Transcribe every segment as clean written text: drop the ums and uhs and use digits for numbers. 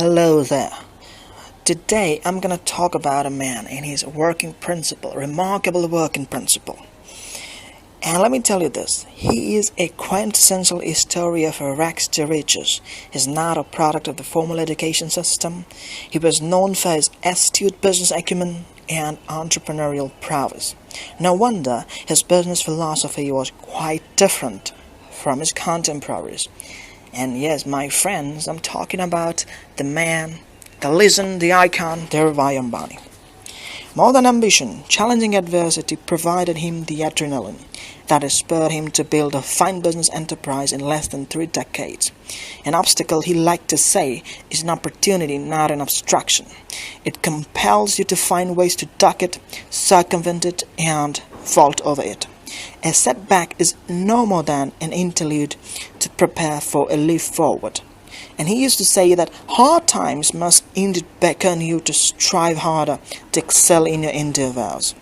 Hello there. Today I'm gonna talk about a man and his working principle, remarkable working principle. And let me tell you this, he is a quintessential story of rags to riches. He's not a product of the formal education system. He was known for his astute business acumen and entrepreneurial prowess. No wonder his business philosophy was quite different from his contemporaries. And yes, my friends, I'm talking about the man, the legend, the icon, Dhirubhai Ambani. More than ambition, challenging adversity provided him the adrenaline that spurred him to build a fine business enterprise in less than 3 decades. An obstacle, he liked to say, is an opportunity, not an obstruction. It compels you to find ways to duck it, circumvent it, and vault over it. A setback is no more than an interlude to prepare for a leap forward. And he used to say that hard times must indeed beckon you to strive harder, to excel in your endeavors.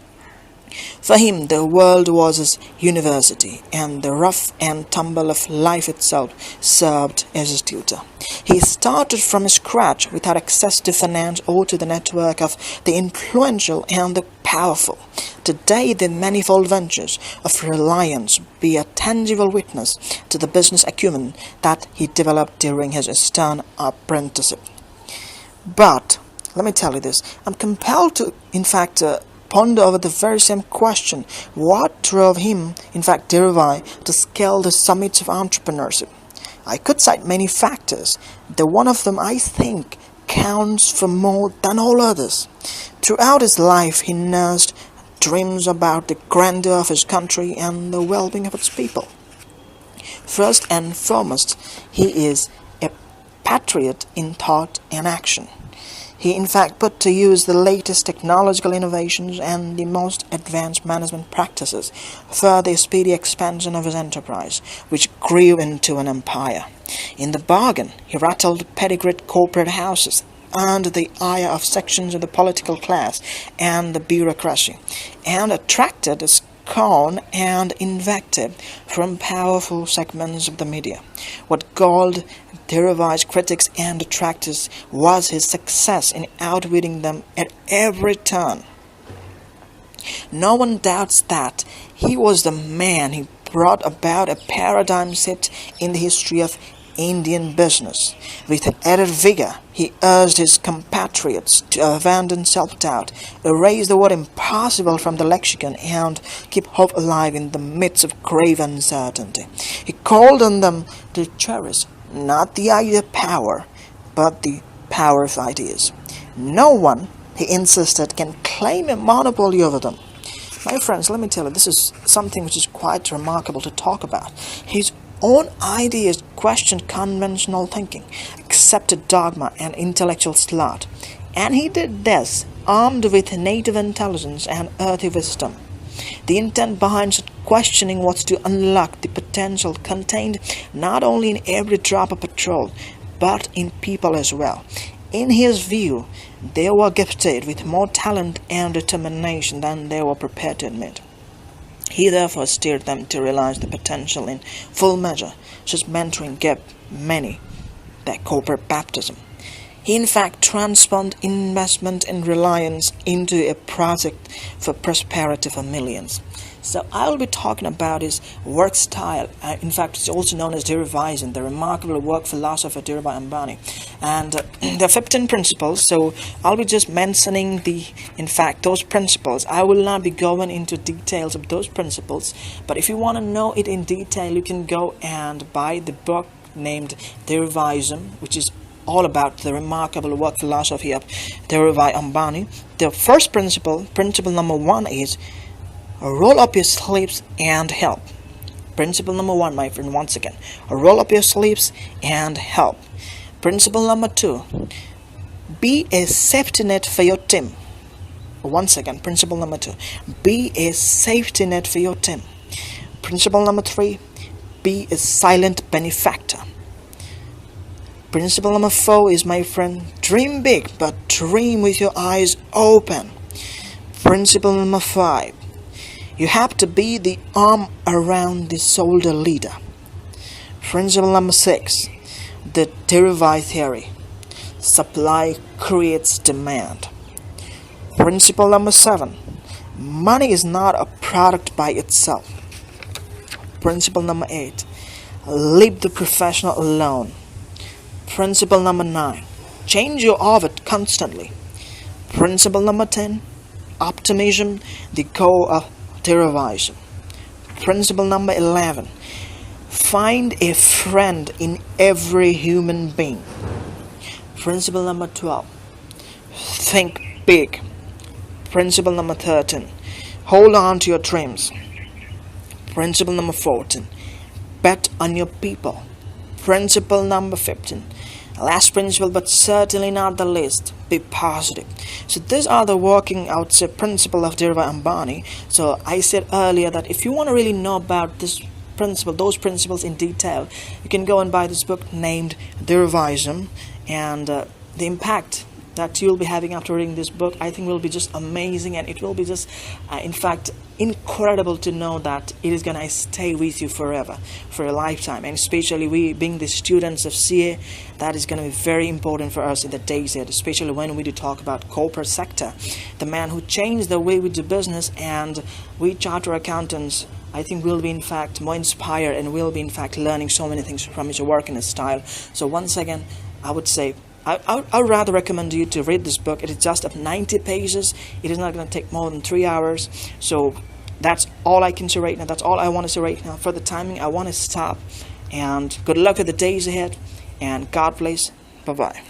For him, the world was his university, and the rough and tumble of life itself served as his tutor. He started from scratch without access to finance or to the network of the influential and the powerful. Today, the manifold ventures of Reliance be a tangible witness to the business acumen that he developed during his stern apprenticeship. But, let me tell you this, I'm compelled to, ponder over the very same question. What drove him, Dhirubhai, to scale the summits of entrepreneurship? I could cite many factors. The one of them, I think, counts for more than all others. Throughout his life, he nursed dreams about the grandeur of his country and the well-being of its people. First and foremost, he is a patriot in thought and action. He put to use the latest technological innovations and the most advanced management practices for the speedy expansion of his enterprise, which grew into an empire. In the bargain, he rattled pedigreed corporate houses, earned the ire of sections of the political class and the bureaucracy, and attracted scorn and invective from powerful segments of the media. What galled Dhirubhai's critics and detractors was his success in outwitting them at every turn. No one doubts that he was the man who brought about a paradigm shift in the history of Indian business. With added vigor, he urged his compatriots to abandon self-doubt, erase the word impossible from the lexicon, and keep hope alive in the midst of grave uncertainty. He called on them to cherish not the idea of power, but the power of ideas. No one, he insisted, can claim a monopoly over them. My friends, let me tell you, this is something which is quite remarkable to talk about. His own ideas questioned conventional thinking, accepted dogma and intellectual sloth, and he did this armed with native intelligence and earthy wisdom. The intent behind such questioning was to unlock the potential contained not only in every drop of petrol, but in people as well. In his view, they were gifted with more talent and determination than they were prepared to admit. He therefore steered them to realize the potential in full measure. Such mentoring gave many their corporate baptism. He transformed investment in Reliance into a project for prosperity for millions. So I will be talking about his work style. It's also known as Dhirubhaiism, the remarkable work philosophy of Dhirubhai Ambani. And there are 15 principles, so I'll be just mentioning those principles. I will not be going into details of those principles, but if you want to know it in detail, you can go and buy the book named Dhirubhaiism, which is all about the remarkable work philosophy of Dhirubhai Ambani. The first principle number 1 is roll up your sleeves and help. Principle number 1, my friend, once again, roll up your sleeves and help. Principle number 2, be a safety net for your team. Once again, principle number 2, be a safety net for your team. Principle number 3, be a silent benefactor. Principle number 4 is, my friend, dream big, but dream with your eyes open. Principle number 5, you have to be the arm around the shoulder leader. Principle number 6, the Dhirubhai theory. Supply creates demand. Principle number 7. Money is not a product by itself. Principle number 8. Leave the professional alone. Principle number 9. Change your orbit constantly. Principle number 10. Optimism, the goal of derivation. Principle number 11. Find a friend in every human being. Principle number 12. Think big. Principle number 13. Hold on to your dreams. Principle number 14. Bet on your people. Principle number 15. Last principle, but certainly not the least, be positive. So these are the working, I would say, principle of Dhirubhai Ambani. So I said earlier that if you want to really know about this principle, those principles in detail, you can go and buy this book named Dhirubhaism, and the impact that you'll be having after reading this book, I think, will be just amazing, and it will be just in fact incredible to know that it is gonna stay with you forever, for a lifetime. And especially we being the students of CA, that is gonna be very important for us in the days ahead, especially when we do talk about corporate sector, the man who changed the way we do business. And we charter accountants, I think, will be in fact more inspired, and will be in fact learning so many things from his work and his style. So once again, I would say I would rather recommend you to read this book. It is just of 90 pages. It is not going to take more than 3 hours. So that's all I can say right now. That's all I want to say right now. For the timing, I want to stop. And good luck with the days ahead. And God bless. Bye-bye.